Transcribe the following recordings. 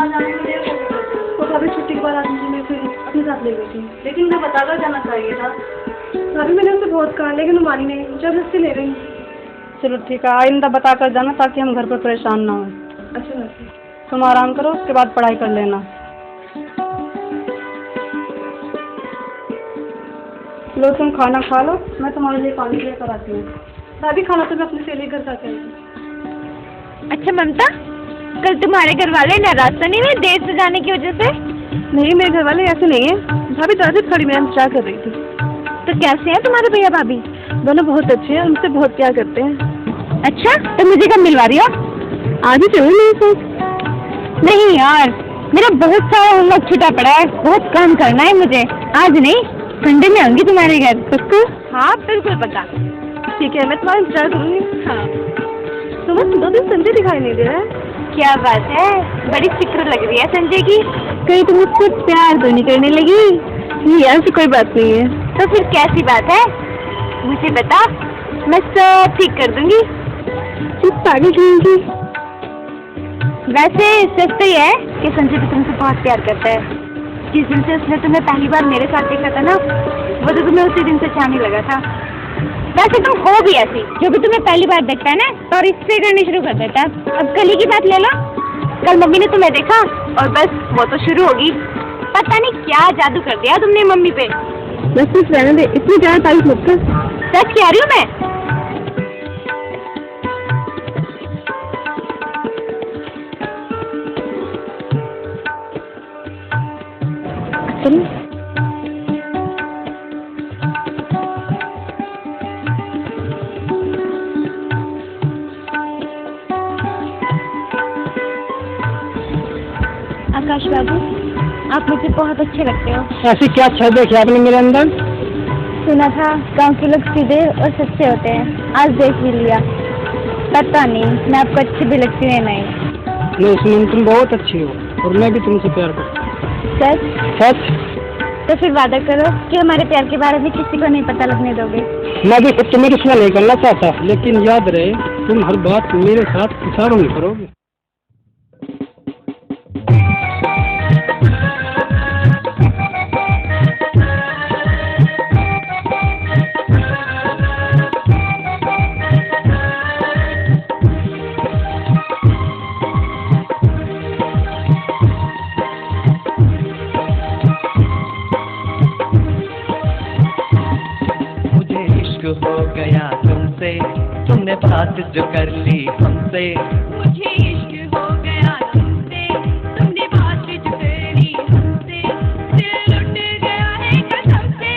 आज आने के लिए तो भाभी छुट्टी के बाद आज मुझे मैं फिर अपने साथ ले गई थी, लेकिन मुझे बताकर जाना चाहिए था। भाभी मैंने उससे बहुत कहा लेकिन वो मानी नहीं, जबरदस्ती ले गई। चलो ठीक है, आइंदा बताकर जाना ताकि हम घर पर परेशान ना हो। अच्छा तुम आराम करो, उसके बाद पढ़ाई कर लेना। लो तुम खाना खा लो, मैं तुम्हारे लिए पानी लेकर आती हूँ। भाभी खाना तो मैं अपने सहेली घर खा के आई थी। अच्छा ममता, कल तुम्हारे घर वाले नाराज तो नहीं हुए देर से जाने की वजह से? नहीं मेरे घर वाले ऐसे नहीं है, भाभी दरअसल खड़ी मैं इंतजार कर रही थी। तो कैसे हैं तुम्हारे भैया भाभी? दोनों बहुत अच्छे हैं, उनसे बहुत प्यार करते हैं। अच्छा तो मुझे कब मिलवा रही हो? आज ही चलो मेरे साथ। नहीं यार, मेरा बहुत सारा होमवर्क छुटा पड़ा है, बहुत काम करना है मुझे। आज नहीं, संडे में आऊंगी तुम्हारे घर। पक्का? हाँ बिल्कुल पक्का। ठीक है, मैं तुम्हारा इंतजार करूंगी। हाँ। तुम्हें 2 दिन संजय दिखाई नहीं दे रहा है। क्या बात है, बड़ी फिक्र लग रही है संजय की। कहीं तुम मुझसे प्यार तो नहीं करने लगी? नहीं ऐसी कोई बात नहीं है। तो फिर कैसी बात है, मुझे बता, मैं सब ठीक कर दूंगी। पागल क्यों? वैसे सच तो ये है कि संजय भी तुमसे बहुत प्यार करता है। जिस दिन से उसने तुम्हें पहली बार मेरे साथ देखा था ना, वो तो तुम्हें उसी दिन से चाहने लगा था। वैसे तुम हो भी ऐसी, जो भी तुम्हें पहली बार देखता है ना और इससे करनी शुरू कर देता है। अब कल ही की बात ले लो, कल मम्मी ने तुम्हें देखा और बस वो तो शुरू होगी। पता नहीं क्या जादू कर दिया तुमने मम्मी पे। बस कुछ रहने दे, इतनी ज्यादा तारीफ मत कर। सच कह रही हूँ मैं। आकाश बाबू, आप मुझे बहुत अच्छे लगते हो। ऐसी क्या छह देखी आपने मेरे अंदर? सुना था गांव के लोग सीधे और सच्चे होते हैं, आज देख भी लिया। पता नहीं मैं आपको अच्छी भी लगती हूँ या नहीं। सुनील तुम बहुत अच्छी हो और मैं भी तुमसे प्यार करता हूँ। सच? सच। तो फिर वादा करो कि हमारे प्यार के बारे में किसी को नहीं पता लगने दोगे। मैं भी खुद तुम्हें रिश्ता नहीं करना चाहता, लेकिन याद रहे तुम हर बात मेरे साथ इशारों में करोगे। हो गया तुमसे, तुमने बात जो कर ली हमसे। मुझे इश्क हो गया तुमसे, तुमने बात जो कर ली हमसे। दिल लुट गया है कसम से।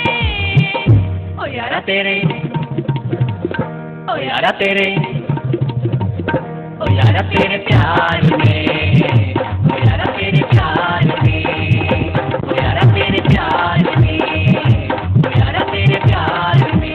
ओ यारा तेरे, ओ यारा तेरे, ओ यारा तेरे प्यार में, ओ यारा तेरे प्यार में, ओ यारा तेरे प्यार में, ओ यारा तेरे प्यार में।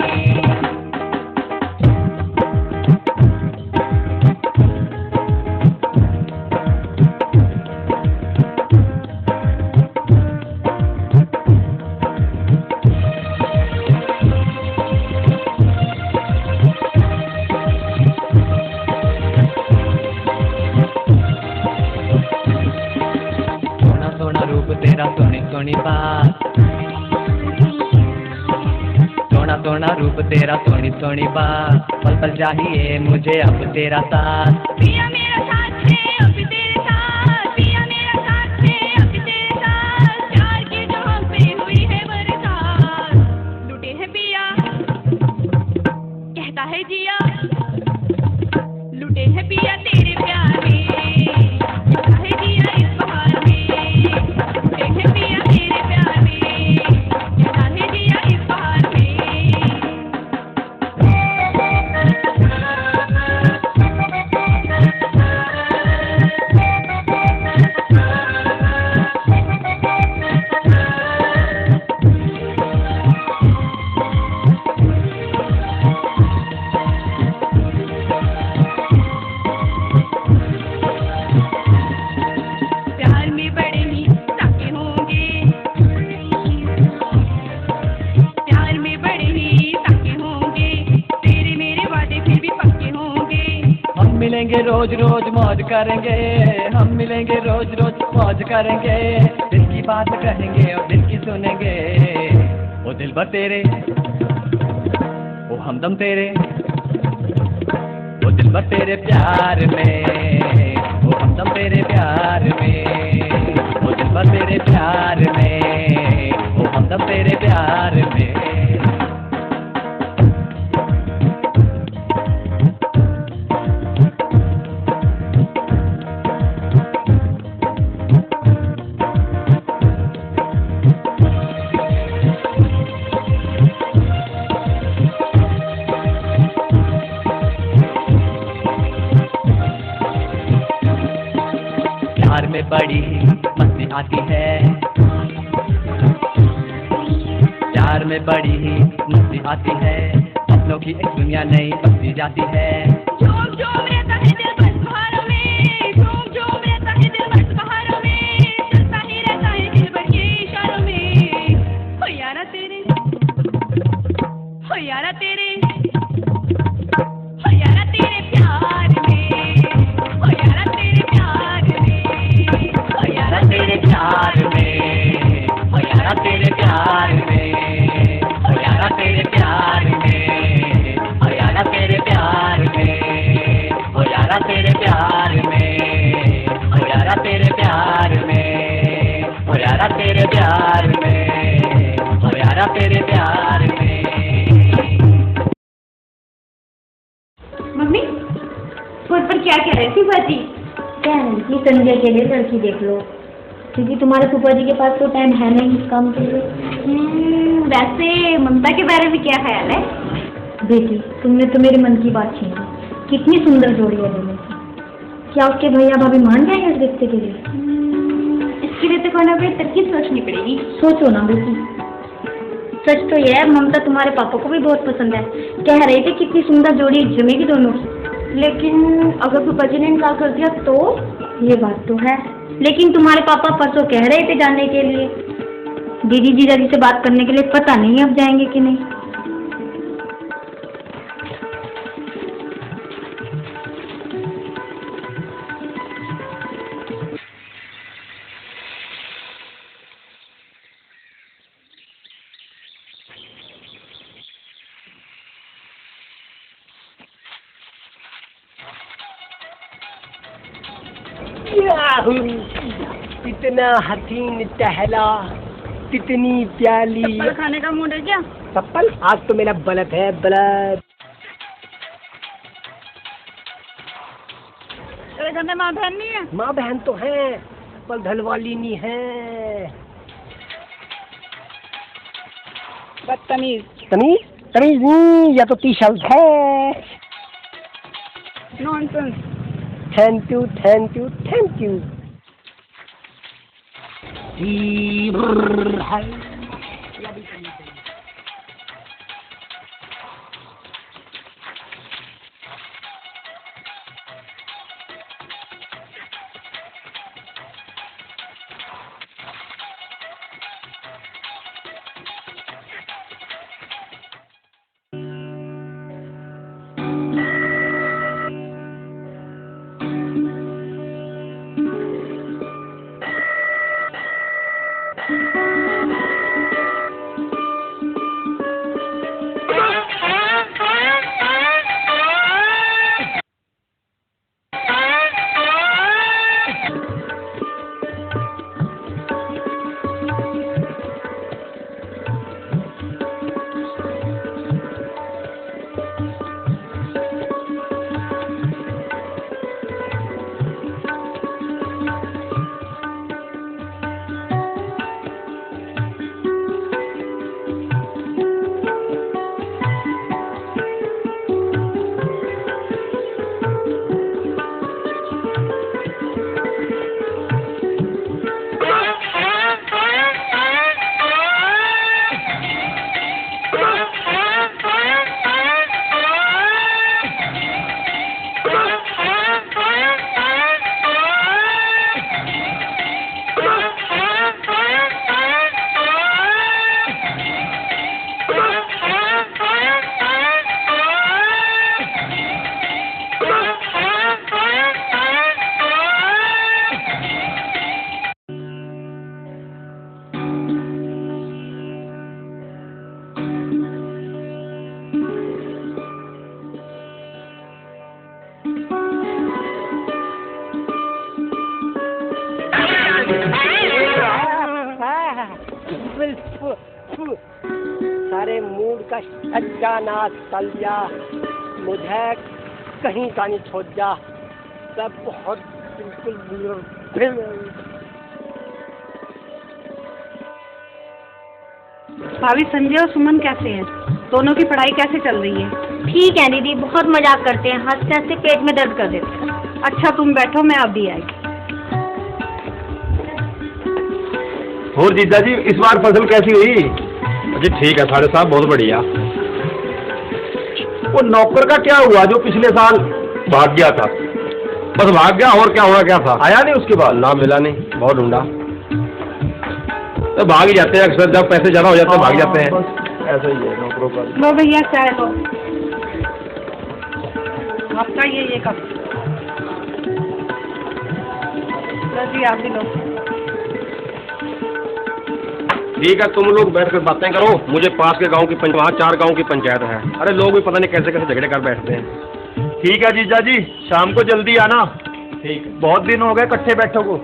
तेरा सोनी सोनी बात, सोना सोना रूप तेरा सोनी सोनी बात। पल पल चाहिए मुझे अब तेरा साथ। पिया मेरा साथ है अब तेरे साथ, पिया मेरा साथ है अब तेरे साथ। प्यार की जो हम पे हुई है बरसात, लुटे है पिया कहता है जिया, लुटे है पिया तेरे प्यार में, कहता है जिया इस बहार में। रोज रोज मौज करेंगे, हम मिलेंगे रोज रोज मौज करेंगे, दिल की बात कहेंगे और दिल की सुनेंगे। ओ दिलबर तेरे, ओ हमदम तेरे, ओ दिलबर तेरे प्यार में, ओ हमदम तेरे प्यार में, ओ दिलबर तेरे प्यार में, ओ हमदम तेरे प्यार में। प्यार में बड़ी मस्ती आती है, प्यार में बड़ी मस्ती आती है, अपनों की एक दुनिया नई बसती जाती है। झूम झूम रहता है दिल बस बहारों में, झूम झूम रहता है दिल बस बहारों में, चलता ही रहता है दिल भर के इशारों में। हो यारा तेरे, हो यारा तेरे, हो यारा तेरे प्यार में, हो यारा तेरे प्यार में, ओ यारा तेरे प्यार में, ओ यारा तेरे प्यार में, ओ यारा तेरे प्यार में, ओ यारा तेरे प्यार में, ओ यारा तेरे प्यार में, ओ यारा तेरे प्यार में, ओ यारा तेरे प्यार में, ओ यारा तेरे प्यार में। मम्मी फोन पर क्या कह रही थी बाजी? क्या नहीं थी, संजय के लिए लड़की देख लो, क्योंकि तुम्हारे फूफा जी के पास तो टाइम है नहीं इस काम के लिए। वैसे ममता के बारे में क्या ख्याल है? बेटी, तुमने तो मेरे मन की बात छीन ली। कितनी सुंदर जोड़ी है दोनों की। क्या उसके भैया भाभी मान जाएंगे इस रिश्ते के लिए? इसके लिए तो कोई ना कोई तरकीब सोचनी पड़ेगी। सोचो ना बेटी। सच तो यह है, ममता तुम्हारे पापा को भी बहुत पसंद है। कह रहे थे कितनी सुंदर जोड़ी जमेगी दोनों की। लेकिन अगर फूफा जी ने इनकार कर दिया तो? ये बात तो है, लेकिन तुम्हारे पापा परसों कह रहे थे जाने के लिए दीदी जीजाजी से बात करने के लिए। पता नहीं अब जाएंगे कि नहीं। इतना हसीन टहला, कितनी प्याली। खाने का मूड है क्या? चप्पल आज तो मेरा बलद है, बलद। तेरे घर में माँ बहन नहीं है? माँ बहन तो है, पर धन वाली नहीं है। बदतमीज। तमीज तमीज नहीं, या तो टी शर्ट है। Nonsense. Thank you thank you thank you. सारे मूड का सत्यानाश चल जा, मुझे कहीं का नहीं छोड़ जा, सब बहुत बिल्कुल। भाभी संजय और सुमन कैसे हैं? दोनों की पढ़ाई कैसे चल रही है? ठीक है दीदी, बहुत मजाक करते हैं, हंसते हंसते पेट में दर्द कर देते हैं। अच्छा तुम बैठो, मैं अभी आई। और जीजा जी इस बार फसल कैसी हुई? जी ठीक है साढ़े साहब, बहुत बढ़िया। वो नौकर का क्या हुआ जो पिछले साल भाग गया था? बस भाग गया, और क्या होना क्या था? आया नहीं उसके बाद? ना मिला नहीं, बहुत ढूंढा। तो भाग ही जाते हैं अक्सर, जब पैसे ज्यादा हो जाते हैं भाग जाते हैं, ऐसा ही है नौकरों का। लो भैया चाय लो, आपका ये कप। लो जी आप भी लो। ठीक है तुम लोग बैठ कर बातें करो, मुझे पास के गांव की वहाँ 4 गांव की पंचायत है। अरे लोग भी पता नहीं कैसे कैसे झगड़े कर बैठते हैं। ठीक है जीजा जी, शाम को जल्दी आना। ठीक, बहुत दिन हो गए इकट्ठे बैठो को।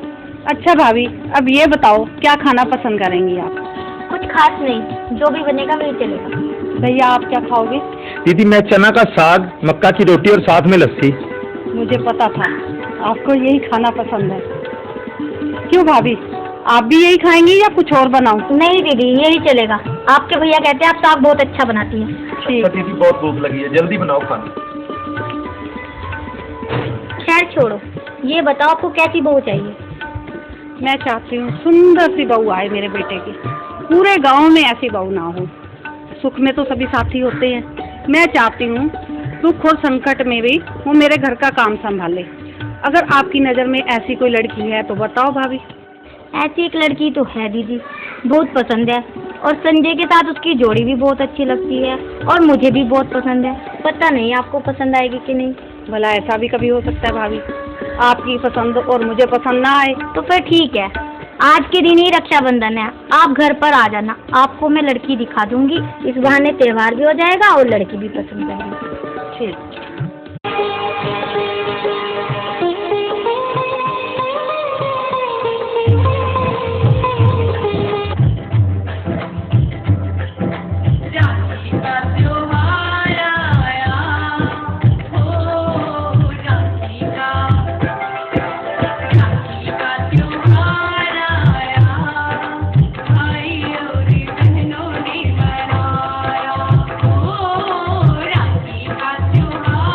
अच्छा भाभी, अब ये बताओ क्या खाना पसंद करेंगी आप? कुछ खास नहीं, जो भी बनेगा वही चलेगा। भैया आप क्या खाओगे? दीदी मैं चना का साग, मक्का की रोटी और साथ में लस्सी। मुझे पता था आपको यही खाना पसंद है। क्यों भाभी, आप भी यही खाएंगी या कुछ और बनाऊं? नहीं दीदी, यही चलेगा। आपके भैया कहते हैं आप साग बहुत अच्छा बनाती हैं। ठीक। दीदी बहुत भूख लगी है, जल्दी बनाओ खाना। खैर छोड़ो, ये बताओ आपको कैसी बहू चाहिए? मैं चाहती हूँ सुंदर सी बहू आए मेरे बेटे की, पूरे गांव में ऐसी बहू ना हो। सुख में तो सभी साथी होते हैं, मैं चाहती हूँ दुख और संकट में भी वो मेरे घर का काम संभाले। अगर आपकी नज़र में ऐसी कोई लड़की है तो बताओ भाभी। ऐसी एक लड़की तो है दीदी, बहुत पसंद है, और संजय के साथ उसकी जोड़ी भी बहुत अच्छी लगती है, और मुझे भी बहुत पसंद है। पता नहीं आपको पसंद आएगी कि नहीं। भला ऐसा भी कभी हो सकता है भाभी, आपकी पसंद और मुझे पसंद ना आए? तो फिर ठीक है, आज के दिन ही रक्षाबंधन है, आप घर पर आ जाना, आपको मैं लड़की दिखा दूंगी। इस बहाने त्योहार भी हो जाएगा और लड़की भी पसंद आएगी। ठीक। राखी का त्योहार आया हो, राखी का त्योहार आया, भाई और बहनों ने मनाया हो, राखी का त्योहार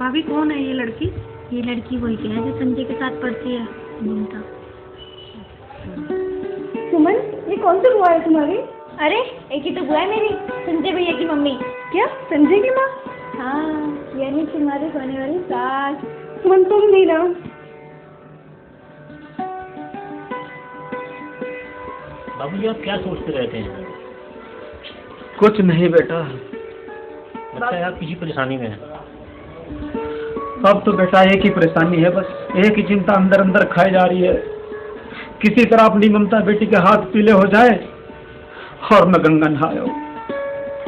भाभी कौन है ये लड़की? ये लड़की वही है जो संजय के साथ पढ़ती है, ममता। सुमन, ये कौन सी बुआ है तुम्हारी? अरे एक ही तो बुआ है मेरी, संजय भैया की मम्मी। क्या, संजय की माँ? हाँ, यानी तुम्हारी होने वाली सास। सुमन तुम नहीं ना? बाबूजी आप क्या सोचते रहते हैं? कुछ नहीं बेटा, लगता है आप किसी परेशानी में हैं। अब तो बेटा एक ही परेशानी है, बस एक ही चिंता अंदर अंदर खाई जा रही है। किसी तरह अपनी ममता बेटी के हाथ पीले हो जाए और मैं गंगा नहाया हूँ।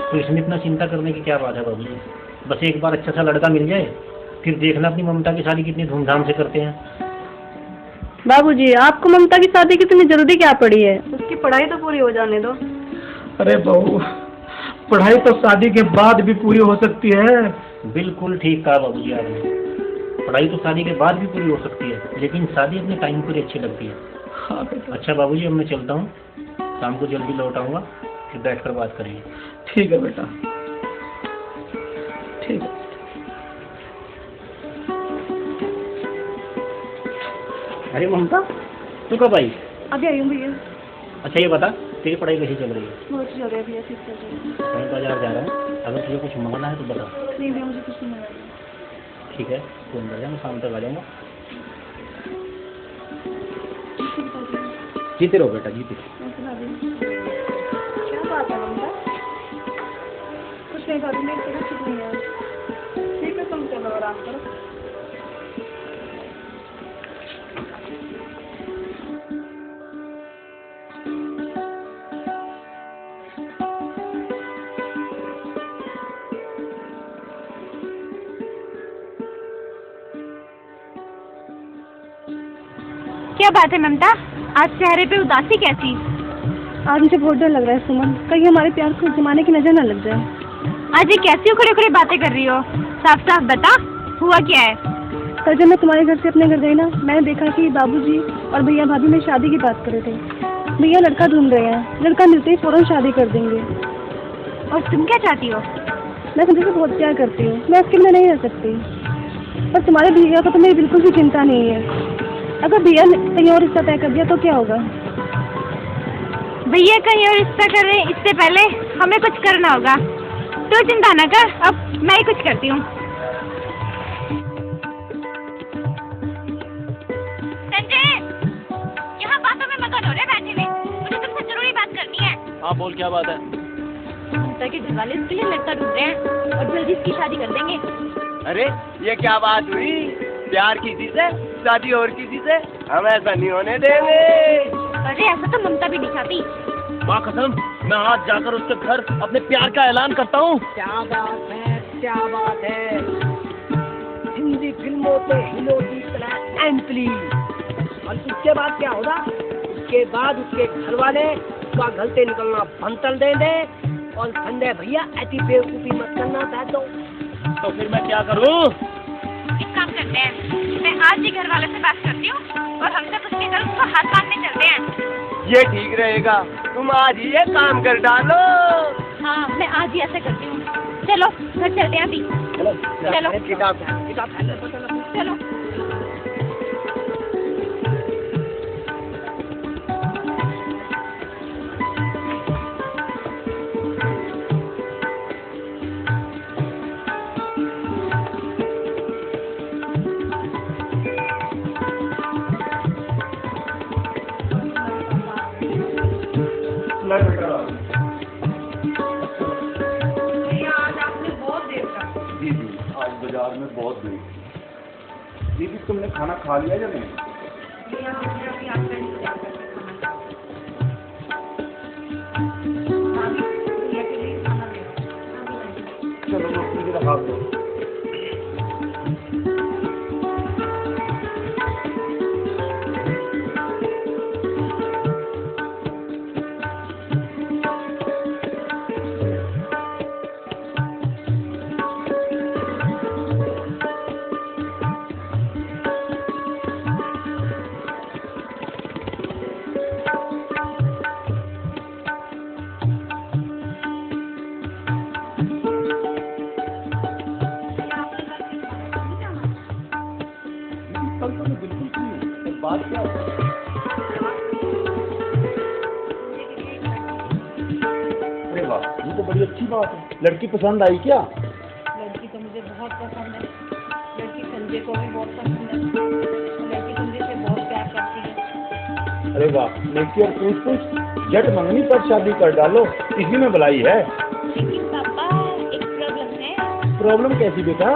तो इसमें इतना चिंता करने की क्या बात है बाबूजी? बस एक बार अच्छा सा लड़का मिल जाए, फिर देखना अपनी ममता की शादी कितनी धूमधाम से करते हैं। बाबूजी, आपको ममता की शादी कितनी जरूरी क्या पड़ी है? उसकी पढ़ाई तो पूरी हो जाने दो। अरे बहू, पढ़ाई तो शादी के बाद भी पूरी हो सकती है। बिल्कुल ठीक कहा बाबूजी आपने। पढ़ाई तो शादी के बाद भी पूरी हो सकती है, लेकिन शादी अपने टाइम पर ही अच्छी लगती है। हाँ बेटा। अच्छा बाबूजी, अब मैं चलता हूँ, शाम को जल्दी लौट आऊँगा, फिर बैठकर बात करेंगे। ठीक है बेटा, ठीक है। अरे ममता, तू कब आई? अभी आई हूँ भैया। अच्छा ये बता, तेरी पढ़ाई कैसी चल रही है? बहुत अच्छी जगह है भैया, ठीक चल रही है। मैं बाजार जा रहा हूँ, अगर तुझे कुछ मंगाना है तो बता। नहीं भैया, मुझे कुछ नहीं मिला। ठीक है, तो अंदर जा, मैं शाम तक आ जाऊँगा। जीते रहो बेटा, जीते रहो। क्या बात है ममता? कुछ नहीं भाभी, मेरी तबीयत ठीक नहीं है। ठीक है, तुम चलो आराम करो। क्या बात है ममता, आज चेहरे पे उदासी कैसी? आज मुझे बहुत डर लग रहा है सुमन, कहीं हमारे प्यार को जमाने की नजर न लग जाए। आज ये कैसी उखड़े उखड़े बातें कर रही हो? साफ साफ बता, हुआ क्या है? कल जब मैं तुम्हारे घर से अपने घर गई ना, मैंने देखा कि बाबूजी और भैया भाभी में शादी की बात कर रहे थे। भैया लड़का ढूंढ रहे हैं, लड़का मिलते ही फौरन शादी कर देंगे। और तुम क्या चाहती हो? मैं संजय से बहुत प्यार करती हूँ, मैं उसके बिना नहीं रह सकती। और तुम्हारे भैया को तो मेरी बिल्कुल भी चिंता नहीं है। अगर भैया ने कहीं और रिश्ता तय कर दिया तो क्या होगा? भैया कहीं और रिश्ता कर रहे हैं, इससे पहले हमें कुछ करना होगा। तो चिंता न कर, अब मैं ही कुछ करती हूँ। संजय, यहाँ बातों में मगन हो रहे बैठे हुए, मुझे तुमसे जरूरी बात करनी है। हाँ बोल, क्या बात है? ममता के घर वाले इसके लिए लड़का ढूंढ रहे हैं और जल्दी इसकी शादी कर देंगे। अरे ये क्या बात हुई? प्यार किसी से, शादी और किसी से? हम ऐसा नहीं होने देंगे। अरे ऐसा तो ममता भी नहीं चाहती। माँ कसम, मैं आज जाकर उसके घर अपने प्यार का ऐलान करता हूँ। क्या बात है, क्या बात है। हिंदी फिल्मों पे हीरो की तरह एंट्री। और उसके बाद क्या होगा? उसके बाद उसके घर वाले उसका गलते निकलना बंद कर देंगे। और संजय भैया ऐसी बेवकूफी मत करना चाहते हो। तो फिर मैं क्या करूँ? एक काम करते हैं, मैं आज ही घर वाले से बात करती हूँ और हम सब उसके घर उसको हाथ बांधने चलते हैं। ये ठीक रहेगा, तुम आज ही ये काम कर डालो। हाँ, मैं आज ही ऐसा करती हूँ। चलो घर चलते हैं अभी। चलो किताब चलो। जी जी, आज बाजार में बहुत भीड़। दीदी तुमने खाना खा लिया या नहीं? चलो मुझे हाथ दो। वाह, ये तो बड़ी अच्छी बात है। लड़की पसंद आई क्या? लड़की तो मुझे बहुत पसंद है, लड़की संजय को भी बहुत पसंद है, लड़की संजय से बहुत प्यार करती है। अरे वाह, लड़की और पूछ जट मंगनी पर शादी कर डालो, इसी में भलाई है। लेकिन पापा एक प्रॉब्लम है। प्रॉब्लम कैसी बेटा?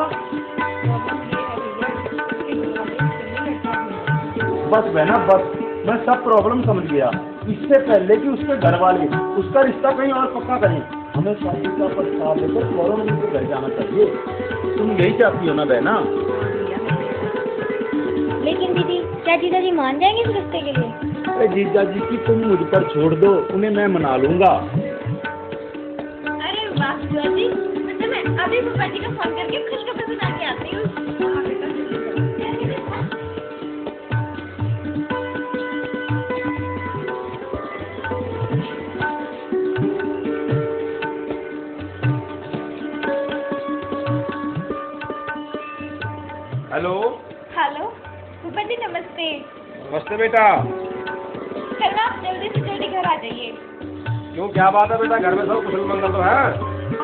बस बहना बस, मैं सब प्रॉब्लम समझ गया। इससे पहले कि उसके घर वाले उसका रिश्ता कहीं और पक्का करें, हमें शादी का प्रस्ताव लेकर फौरन उनके घर जाना चाहिए। तुम यही चाहती हो ना बहना? लेकिन दीदी, क्या जीजा जी मान जाएंगे इस रिश्ते के लिए? अरे जीजा जी की तुम मुझ पर छोड़ दो, उन्हें मैं मना लूंगा। अरे वाह बुआ जी, मतलब मैं अभी फूफा जी को फोन करके खुशखबरी सुना के आती हूँ। हेलो। हेलो फूफा जी, नमस्ते। नमस्ते बेटा। कल आप जल्दी से जल्दी घर आ जाइए। क्यों, क्या बात है बेटा? घर में सब कुशल मंगल तो है?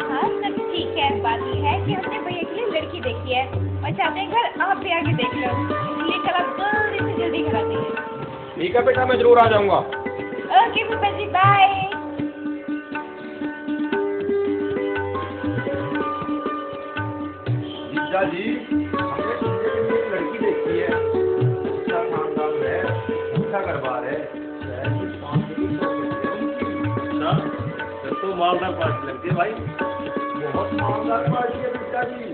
हाँ सब ठीक है। बात ये है कि हमने भैया के लिए लड़की देखी है और चाहते हैं घर आप भी आके देख लो, इसलिए कल आप जल्दी से जल्दी घर आ जाइए। ठीक है बेटा, मैं जरूर आ जाऊंगा। ओके फूफा जी, बाय। जीजा जी, हमने संजय के लिए एक लड़की देखी है। अच्छा खानदान है, अच्छा घर-बार है। अच्छा, फिर तो मालदार पार्टी लगती है भाई। बहुत मालदार पार्टी है बेटा जी।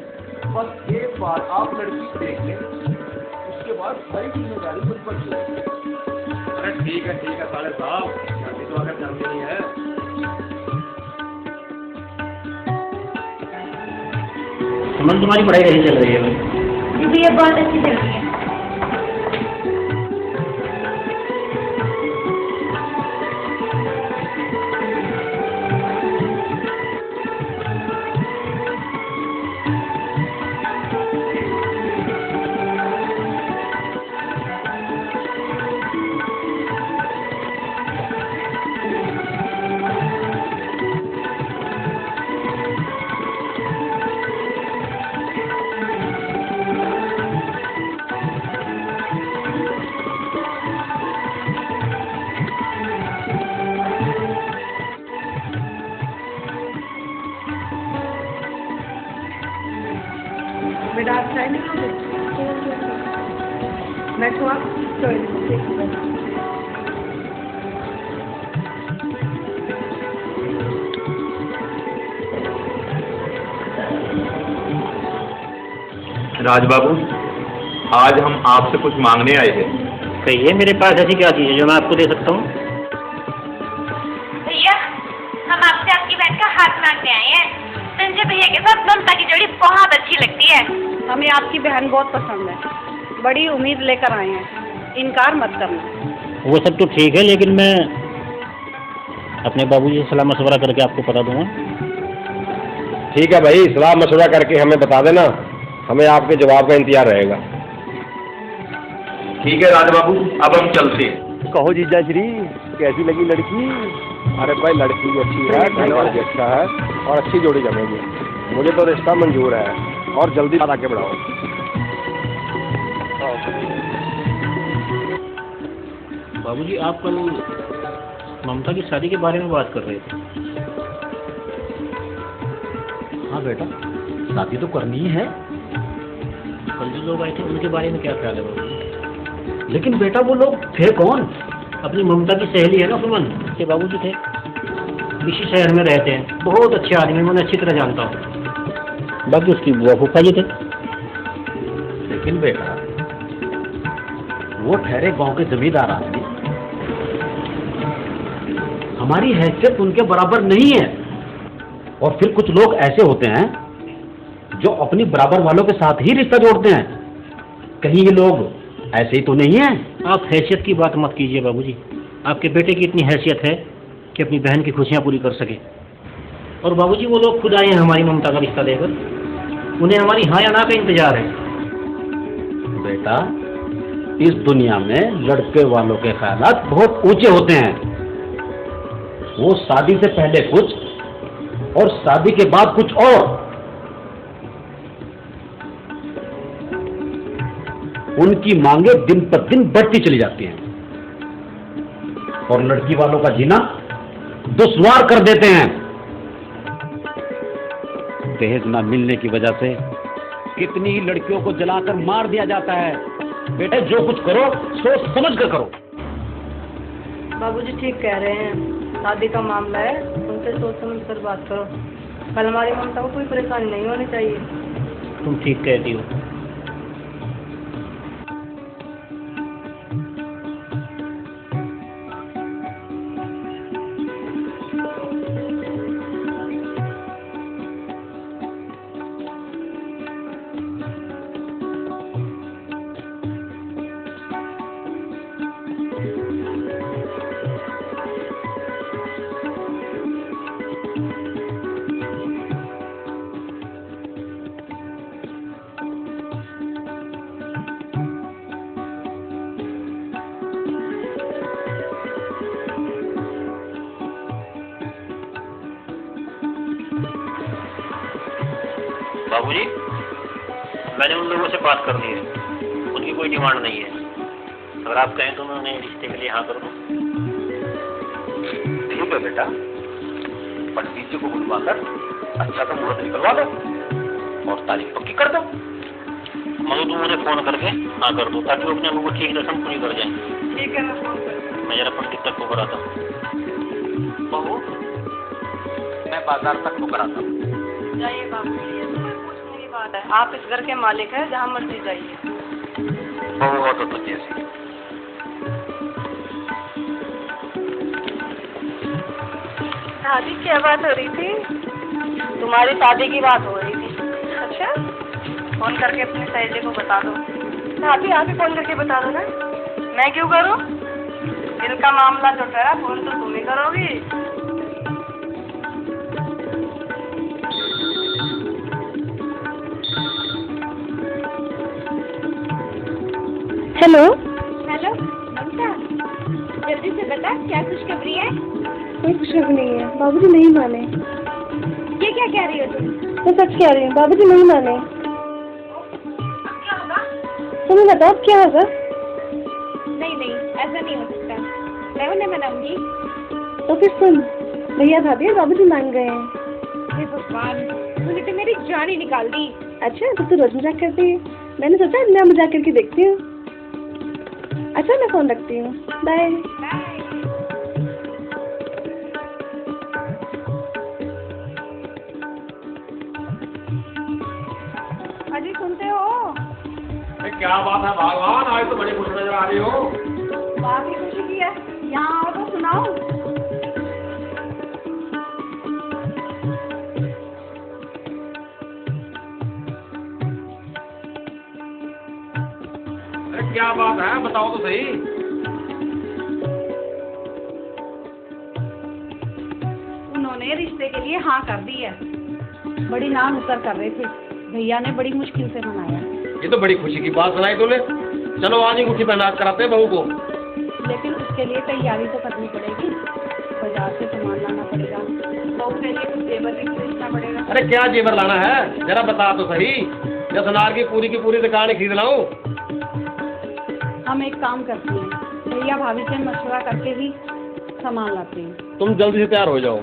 बस एक बार आप लड़की देख लें, उसके बाद सारी जिम्मेदारी मुझ पर छोड़ दें। अरे ठीक है साले साहब, शादी तो आकर करनी ही है। सुमन, तुम्हारी पढ़ाई कैसी चल रही है भाई? दीदी ये बहुत अच्छी चल रही है। बेटा आप चाय नहीं खाओगे? बैठो आप, कोई नहीं। राज बाबू, आज हम आपसे कुछ मांगने आए हैं। कहिए, मेरे पास ऐसी क्या चीज़ है जो मैं आपको दे सकता हूँ? भैया, हम आपसे आपकी बहन का हाथ मांगने आए हैं। संजय भैया के साथ ममता की जोड़ी बहुत अच्छी लगती है। हमें आपकी बहन बहुत पसंद है, बड़ी उम्मीद लेकर आए हैं, इनकार मत करना। वो सब तो ठीक है, लेकिन मैं अपने बाबूजी से सलाह मशवरा करके आपको बता दूंगा। ठीक है भाई, सलाह मशवरा करके हमें बता देना, हमें आपके जवाब का इंतजार रहेगा। ठीक है राज बाबू, अब हम चलते हैं। कहो जीजा श्री, कैसी लगी लड़की? अरे भाई, लड़की भी अच्छी है, घर भी अच्छा है और अच्छी जोड़ी जमेगी। मुझे तो रिश्ता मंजूर है और जल्दी बात आके बढ़ाओ। बाबूजी, आप कल ममता की शादी के बारे में बात कर रहे थे। हाँ बेटा, शादी तो करनी ही है। कल जो लोग आए थे उनके बारे में क्या ख्याल है बाबूजी? लेकिन बेटा वो लोग थे कौन? अपनी ममता की सहेली है ना सुमन, के बाबूजी थे। इसी शहर में रहते हैं, बहुत अच्छे आदमी, मैं उन्हें अच्छी तरह जानता हूँ। बाकी उसकी बुआ फूफा जी थे। लेकिन बेटा वो ठहरे गांव के जमींदार आदमी, हमारी हैसियत उनके बराबर नहीं है। और फिर कुछ लोग ऐसे होते हैं जो अपनी बराबर वालों के साथ ही रिश्ता जोड़ते हैं। कहीं ये लोग ऐसे ही तो नहीं है? आप हैसियत की बात मत कीजिए बाबूजी। आपके बेटे की इतनी हैसियत है कि अपनी बहन की खुशियां पूरी कर सके। और बाबूजी, वो लोग खुद आए हैं हमारी ममता का रिश्ता देकर, उन्हें हमारी हाँ या ना का इंतजार है। बेटा, इस दुनिया में लड़के वालों के ख्यालात बहुत ऊंचे होते हैं। वो शादी से पहले कुछ और शादी के बाद कुछ और। उनकी मांगे दिन पर दिन बढ़ती चली जाती हैं और लड़की वालों का जीना दुश्वार कर देते हैं। दहेज न मिलने की वजह से कितनी ही लड़कियों को जलाकर मार दिया जाता है। बेटे जो कुछ करो सोच समझ कर करो। बाबूजी ठीक कह रहे हैं, शादी का मामला है, उनसे सोच समझ कर बात करो। कल हमारी ममता को कोई परेशानी नहीं होनी चाहिए। तुम ठीक कहती हो। बाबूजी, मैंने उन लोगों से बात कर ली है, उनकी कोई डिमांड नहीं है। अगर आप कहें तो मैं उन्हें रिश्ते के लिए हाँ कर दूँ। ठीक है बेटा, पंडित जी को बुलवाकर अच्छा सा मुहूर्त निकलवा दो और तारीख पक्की कर दो। मगर तुम उन्हें फोन करके हाँ कर दो ताकि वो अपने लोगों को ठीक रस्म पूरी कर जाए। ठीक है, मैं फोन कर। मैं जरा पंडित तक को कराता हूँ। बहू, मैं बाजार तक को कराता हूँ। जाइए बाबूजी, ये तो कोई पूछने की बात है। आप इस घर के मालिक हैं, जहाँ मर्जी जाइए। बहुत तो तुझे से शादी क्या बात हो रही थी? तुम्हारी शादी की बात हो रही थी। अच्छा, फोन करके अपनी सहेली को बता दो। आप ही फोन करके बता दो ना, मैं क्यों करूँ? इनका मामला जो ठहरा फोन तो तुम ही करोगी। हेलो हेलो ममता, जल्दी से बता क्या खुशखबरी है? कोई खुशखबरी नहीं है, बाबूजी नहीं माने। ये क्या कह रही हो तुम? मैं सच कह रही हूँ, बाबूजी नहीं माने। क्या होगा? तुम्हें बताओ क्या होगा? नहीं नहीं, ऐसा नहीं हो सकता, मैं उन्हें मनाऊंगी। तो फिर सुन, भैया भाभी बाबूजी मान गए हैं। हे भगवान, तूने तो मेरी जान ही निकाल दी। अच्छा, तो तू रोज मजाक करती है। मैंने सोचा मैं मजाक करके देखती हूँ। अच्छा, मैं फोन रखती हूँ, बाय। अजी सुनते हो? क्या बात है भगवान, आज तो बड़ी खुश नजर आ रही हो। बात ही खुशी की है, यहाँ आओ तो सुनाओ। क्या बात है, बताओ तो सही। उन्होंने रिश्ते के लिए हाँ कर दी है। बड़ी नाम उतर कर रहे थे, भैया ने बड़ी मुश्किल से मनाया। ये तो बड़ी खुशी की बात सुनाई तूने। चलो आज ही मुट्ठी पहना कराते हैं बहू को। लेकिन उसके लिए तैयारी तो करनी पड़ेगी, बाजार से सामान लाना पड़ेगा, बहू के लिए कुछ जेवर भी खरीदना पड़ेगा। अरे क्या जेवर लाना है, जरा बता तो सही। या सोनार की पूरी दुकान खरीद लाऊं? हम एक काम करते हैं, भैया भाभी से मशवरा करके ही सामान लाते हैं। तुम जल्दी से तैयार हो जाओ।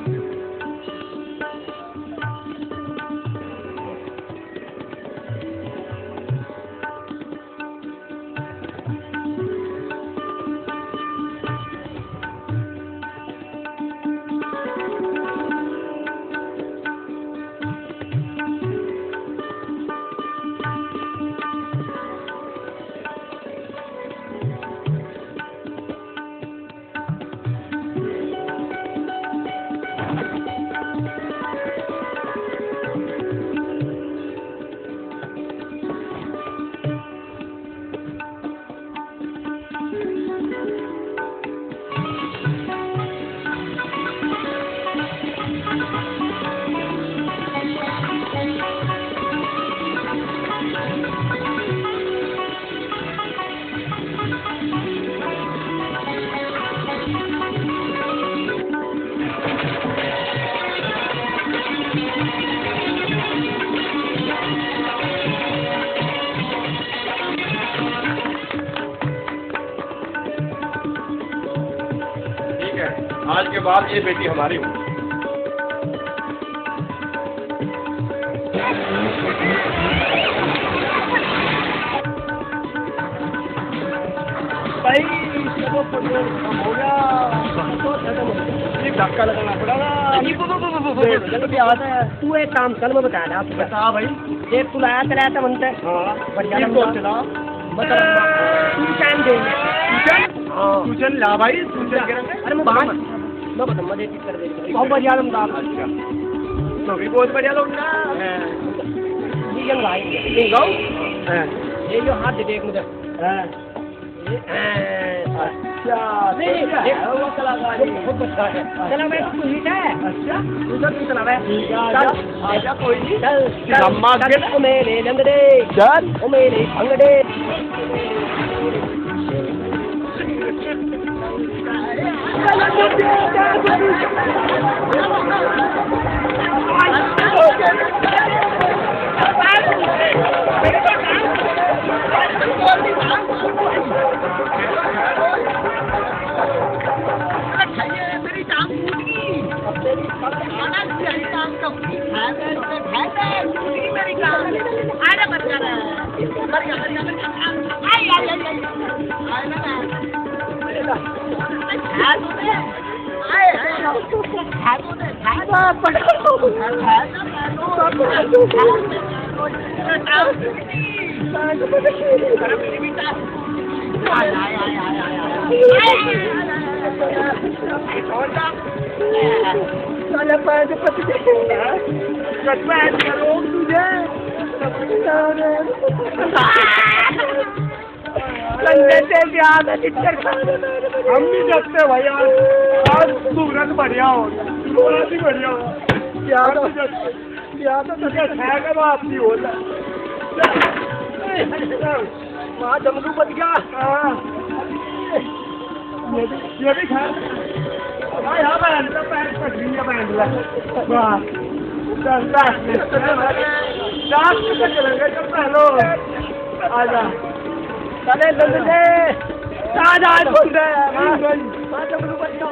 के बाद ये बेटी हमारी हुई। भाई चलो पेट्रोल कम हो गया, तो खत्म हो गया, ये धक्का लगाना पड़ा ना। क्या बात है, तू एक काम कर, मैं बता रहा बता भाई, ये तू लाया चलाया था मनते। हाँ बढ़िया चला, मतलब ट्यूशन दे, ट्यूशन ला भाई, ट्यूशन। अरे मैं बता मजे कर दे, बहुत बढ़िया लमदार। अच्छा तो भी बहुत बढ़िया लोग ना, ये भाई ये जो हाथ दे देख मुझे। अच्छा वो चला मैं तो ठीक है। अच्छा तू चला मैं आजा कोई नहीं, चल ओ मेरे लंगड़े, चल ओ मेरे भंगड़े। हम भी देखते भाई, आज सूरज बढ़िया हो गया, सूरज ही बढ़िया हो क्या तो खाएगा तो आपकी होता वहाँ जमलू बच गया। ये भी खा भाई, हाँ बैंड का पैंट कट रही है, बैंड लगा चलेंगे जब पहलो आजा चले लंदन से आजा बोल रहे जमलू बच गया।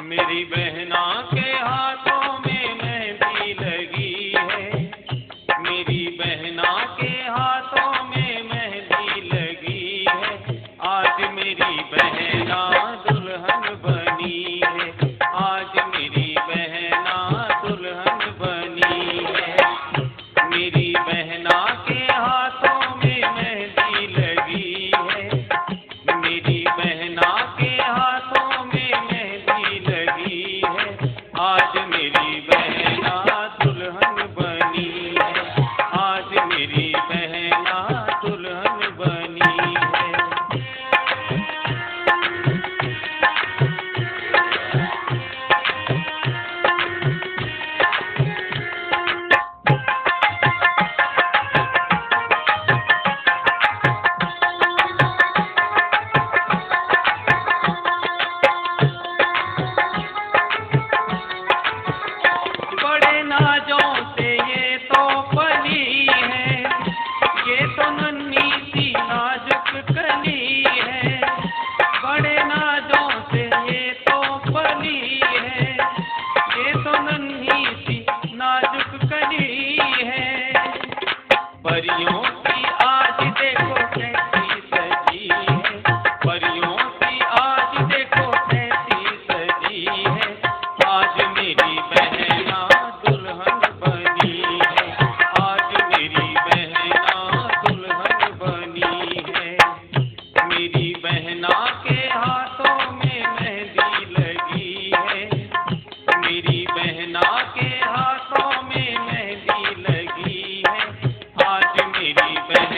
मेरी बहना के हाथों में मेहंदी लगी है, मेरी बहना के हाथों में मेहंदी लगी है। आज मेरी बहना दुल्हन बनी है, आज मेरी बहना दुल्हन बनी है। मेरी बहना के हाथों में मेहंदी लगी है, मेरी बहना के हाथों में मेहंदी लगी है। आज मेरी बहना दुल्हन बनी है, आज मेरी बहना दुल्हन बनी है। बड़े नाजों से ये तो पली है, ये तो नन्ही सी नाजुक कली है। बड़े नाजों से ये तो पली है, ये तो नन्ही सी नाजुक कली है। परियों की आज देखो कैसी सजी है, परियों की आज देखो कैसी सजी है। आज मेरी बहना दुल्हन बनी है, आज मेरी बहना दुल्हन बनी है। मेरी बहना के हाथों में मेहंदी लगी है, मेरी बहना के हाथों में मेहंदी लगी है। आज मेरी बहना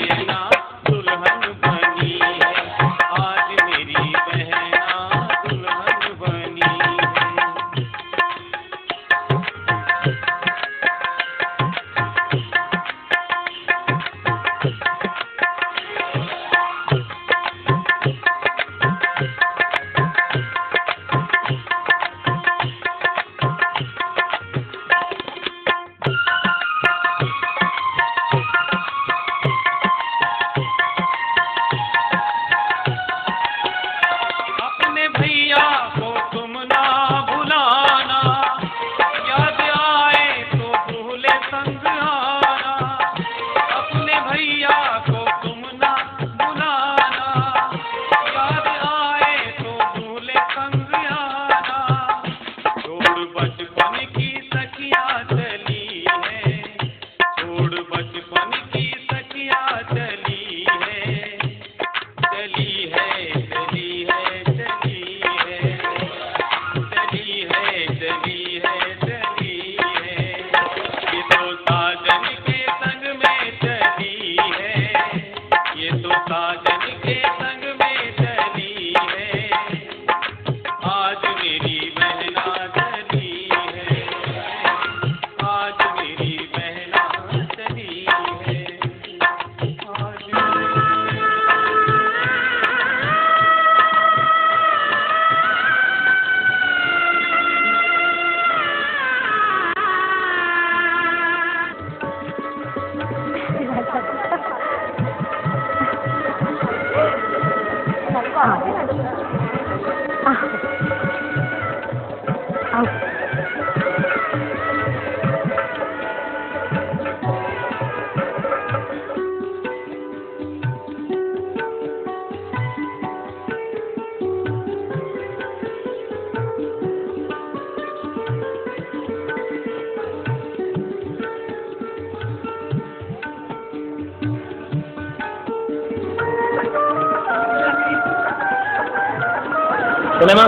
सुने माँ?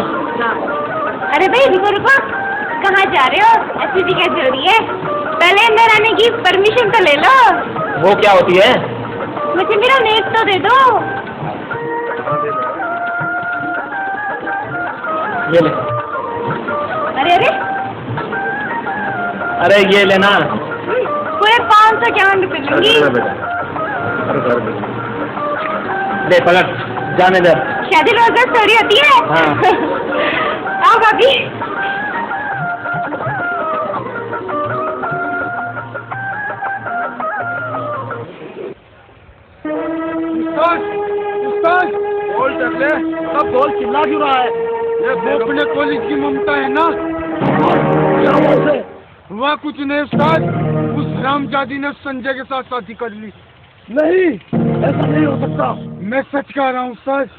अरे भाई रुको रुको, कहाँ जा रहे हो? ऐसी जी क्या जोड़ी है? पहले अंदर आने की परमिशन तो ले लो। वो क्या होती है? मुझे मेरा नेक तो दे दो। ये ले। अरे अरे अरे ये लेना। पूरे 551 रुपए लूंगी। दे पकड़, जाने दे। शादी रोज स्टोरी होती है। हाँ। आओ भाभी। बोल सकते सब बोल चिल्ला क्यों रहा है? ये अपने कॉलेज की ममता है ना? क्या बात है? वह कुछ नहीं उस्ताद, उस हरामजादी ने संजय के साथ शादी कर ली। नहीं, ऐसा नहीं हो सकता। मैं सच कह रहा हूँ उस्ताद,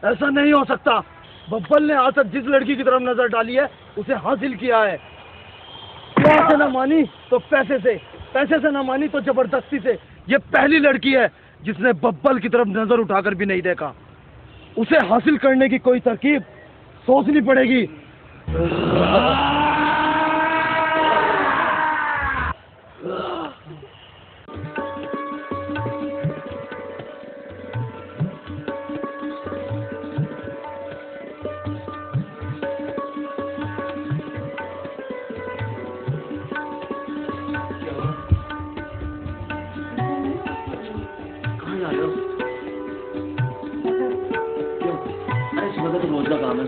ऐसा नहीं हो सकता। बब्बल ने आज तक जिस लड़की की तरफ नजर डाली है उसे हासिल किया है। प्यार से न मानी तो पैसे से न मानी तो जबरदस्ती से। ये पहली लड़की है जिसने बब्बल की तरफ नजर उठाकर भी नहीं देखा। उसे हासिल करने की कोई तरकीब सोचनी पड़ेगी। सुबह का तो रोज का काम है।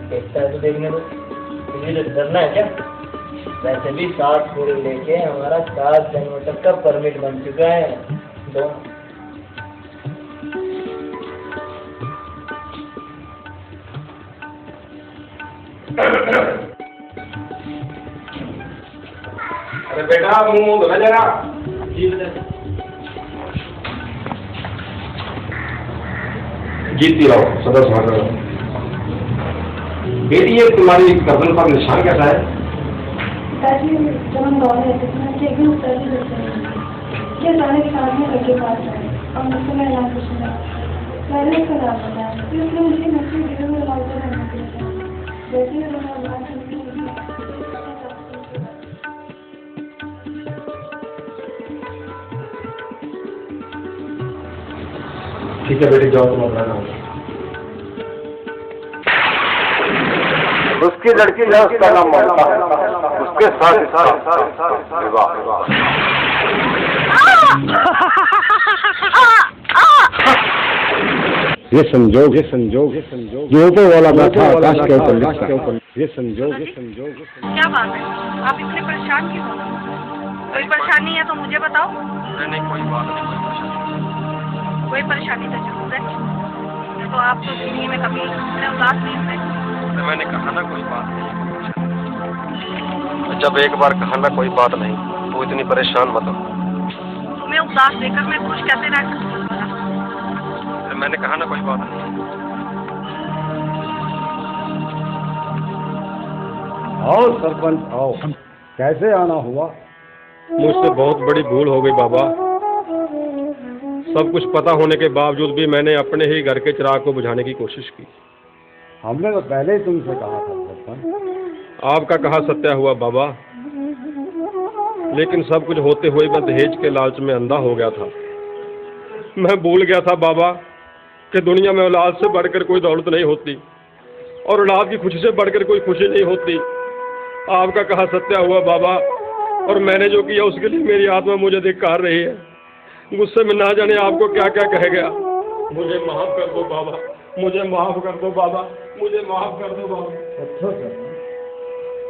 देखता है तो देखने दो, तुझे डरना है क्या? वैसे भी 7 पूरे लेके हमारा 7 जन्मों तक का परमिट बन चुका है। दो अरे बेटा मुंह धोना जरा। जीतती रहो, सदा सुहागन रहो। बेटी ये तुम्हारी गर्दन पर निशान कैसा है? पिताजी जब हम गाँव में रहते थे ना, एक दिन पिताजी ये अचानक साथ में लड़के पास आए और मुझसे मैं नाम पूछना, मैंने उसका नाम बताया, फिर उसने मुझे नक्शे वीडियो में लाल कर रहने के लिए जैसे ही मैंने बात सुनी। ठीक है बेटी, जाओ तुम अपना काम। उसकी लड़की है, उसका नाम ममता है, उसके साथ विवाह। ये संजोग जो तो वाला बैठा आकाश के ऊपर। ये संजोग क्या बात है, आप इतने परेशान क्यों हो? कोई परेशानी है तो मुझे बताओ। नहीं, कोई बात नहीं। कोई परेशानी तो जरूर है, तो आप तो जिंदगी में कभी इतने उदास नहीं हुए। मैंने कहा ना कोई बात नहीं। जब एक बार कहा ना कोई बात नहीं तो इतनी परेशान मत हो। तुम्हें उदास देकर मैं खुश कैसे रह सकती हूँ? मैंने कहा ना कोई बात नहीं। आओ सरपंच आओ, कैसे आना हुआ? मुझसे बहुत बड़ी भूल हो गई बाबा। सब कुछ पता होने के बावजूद भी मैंने अपने ही घर के चिराग को बुझाने की कोशिश की। हमने तो पहले ही तुमसे कहा था सरपंच। आपका कहा सत्य हुआ बाबा, लेकिन सब कुछ होते हुए मैं दहेज के लालच में अंधा हो गया था। मैं भूल गया था बाबा कि दुनिया में औलाद से बढ़कर कोई दौलत नहीं होती। और औलाद की खुशी से बढ़कर कोई खुशी नहीं होती। आपका कहा सत्य हुआ बाबा, और मैंने जो किया उसके लिए मेरी आत्मा मुझे धिक्कार रही है। गुस्से में ना जाने आपको क्या क्या कह गया। मुझे माफ कर दो बाबा, मुझे माफ कर दो बाबा, मुझे माफ कर दो बाबा। उठो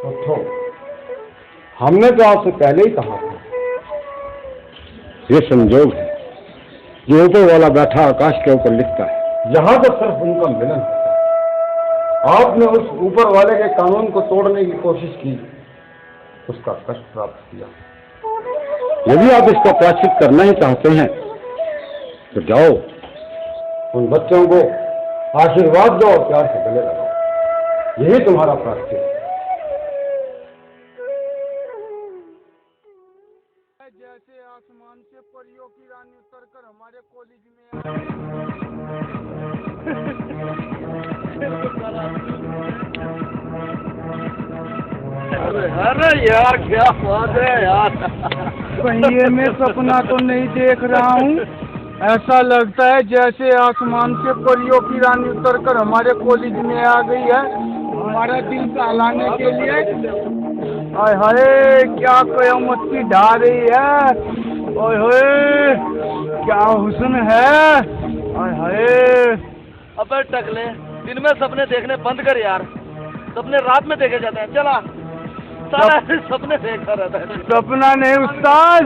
उठो, हमने तो आपसे पहले ही कहा था, ये संजोग है जो ऊपर वाला बैठा आकाश के ऊपर लिखता है। यहाँ तो सिर्फ उनका मिलन होता है। आपने उस ऊपर वाले के कानून को तोड़ने की कोशिश की, उसका कष्ट प्राप्त किया। यदि आप इसका प्रायश्चित करना ही चाहते हैं तो जाओ, उन बच्चों को आशीर्वाद दो और प्यार से गले लगाओ। यही तुम्हारा प्रायश्चित है। जैसे आसमान से परियों की रानी उतरकर हमारे कॉलेज में अरे यार क्या बात है यार। कहीं ये मैं सपना तो नहीं देख रहा हूँ। ऐसा लगता है जैसे आसमान से परियों की रानी उतरकर हमारे कॉलेज में आ गई है, हमारा दिल सहलाने के लिए। हाय हाय क्या कयामत की ढा रही है। ओए होए क्या हुस्न है। हाय हाय। अबे टकले, दिन में सपने देखने बंद कर यार, सपने रात में देखे जाते हैं। चला सारा सपने देखता रहता है। सपना नहीं उस्ताद,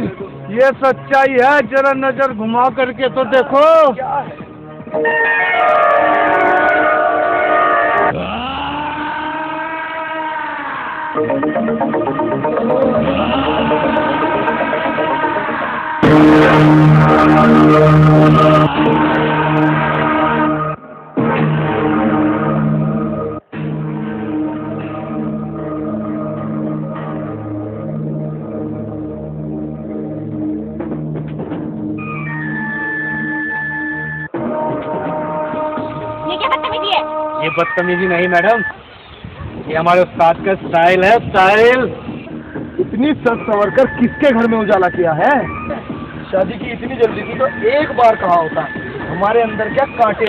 ये सच्चाई है। जरा नजर घुमा करके तो देखो। क्या है? ये बदतमीजी नहीं मैडम, ये हमारे उस्ताद का स्टाइल है। स्टाइल इतनी सच संवर कर किसके घर में उजाला किया है। शादी की इतनी जल्दी थी तो एक बार कहा होता, हमारे अंदर क्या कांटे।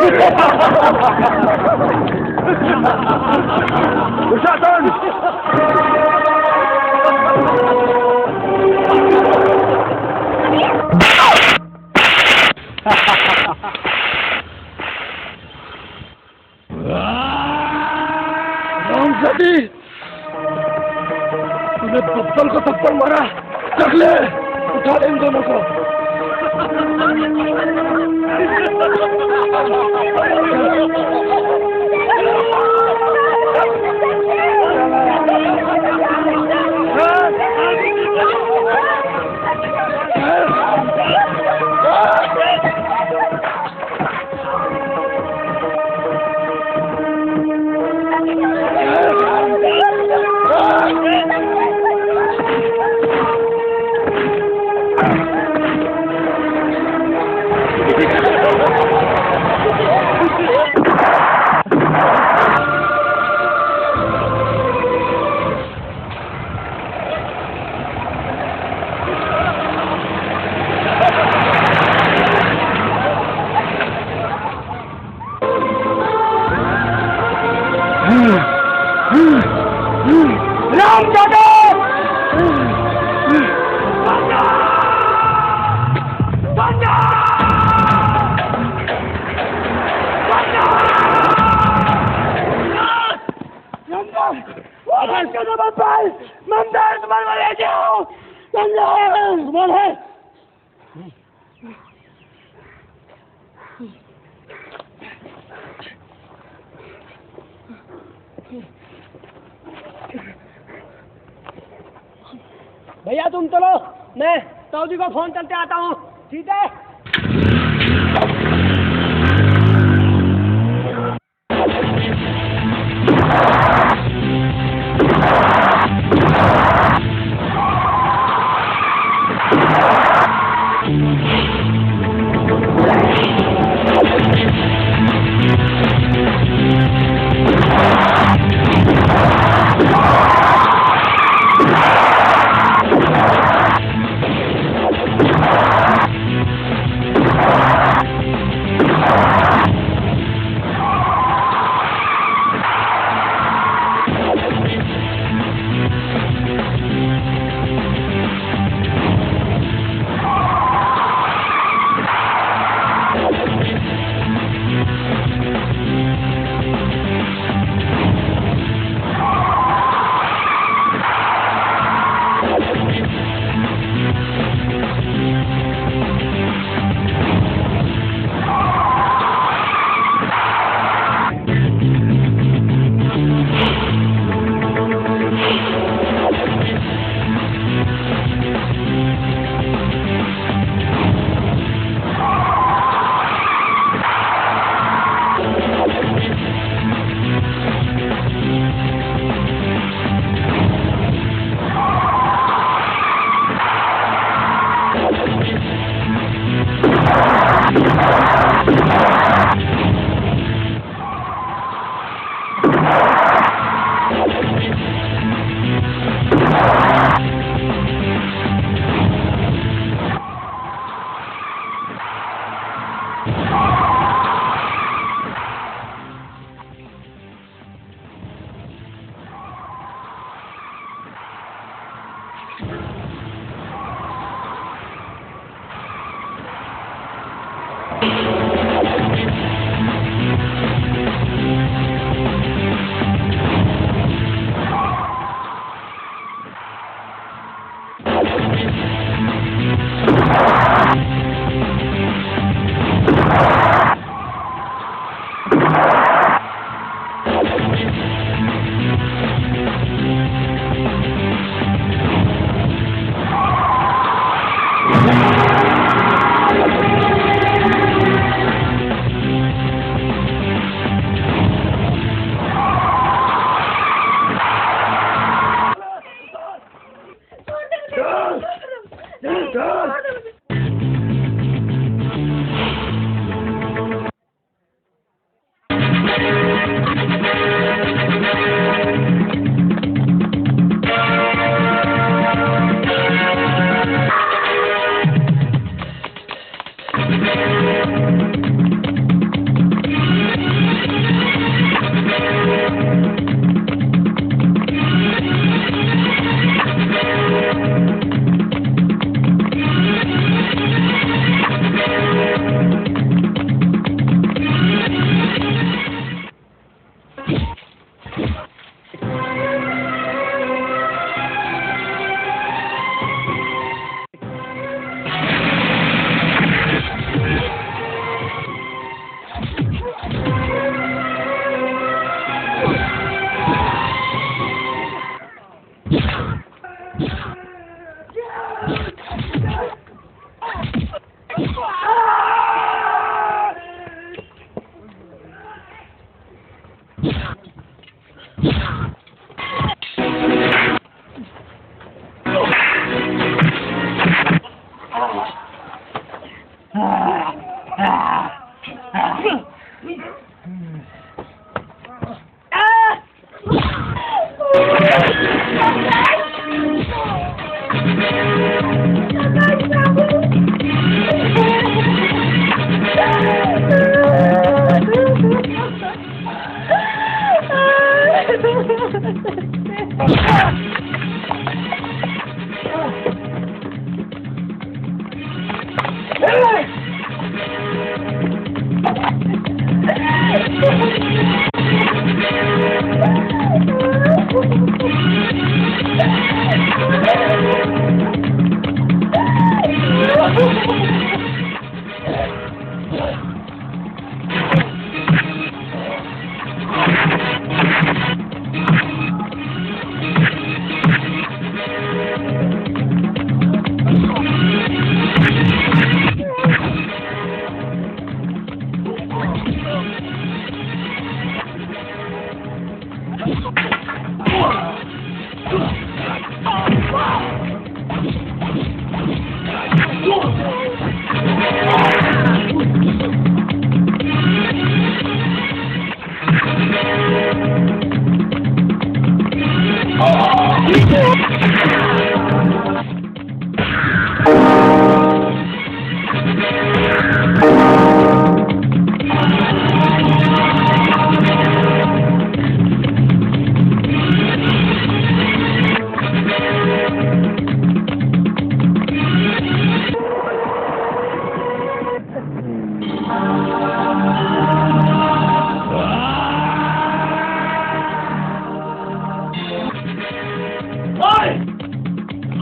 तूने बब्बल को थप्पड़ मारा। चल ले, उठा ले इन दोनों को। राम दादा भैया तुम चलो, मैं ताऊ जी को फोन करके आता हूँ। ठीक है।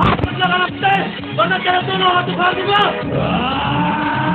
हाथ मत लगाना वरना तेरे दोनों हाथ उखाड़ दूंगा।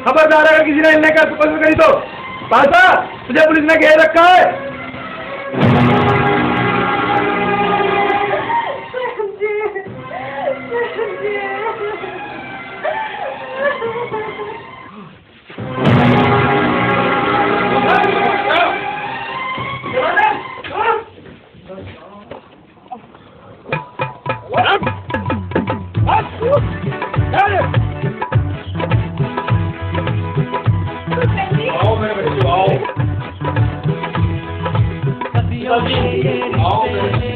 खबरदार अगर किसी ने इन्हें का कोशिश करी तो पासा तुझे पुलिस ने घेर रखा है। आओ मेरे बच्चों आओ। सदियों से ये रिश्ते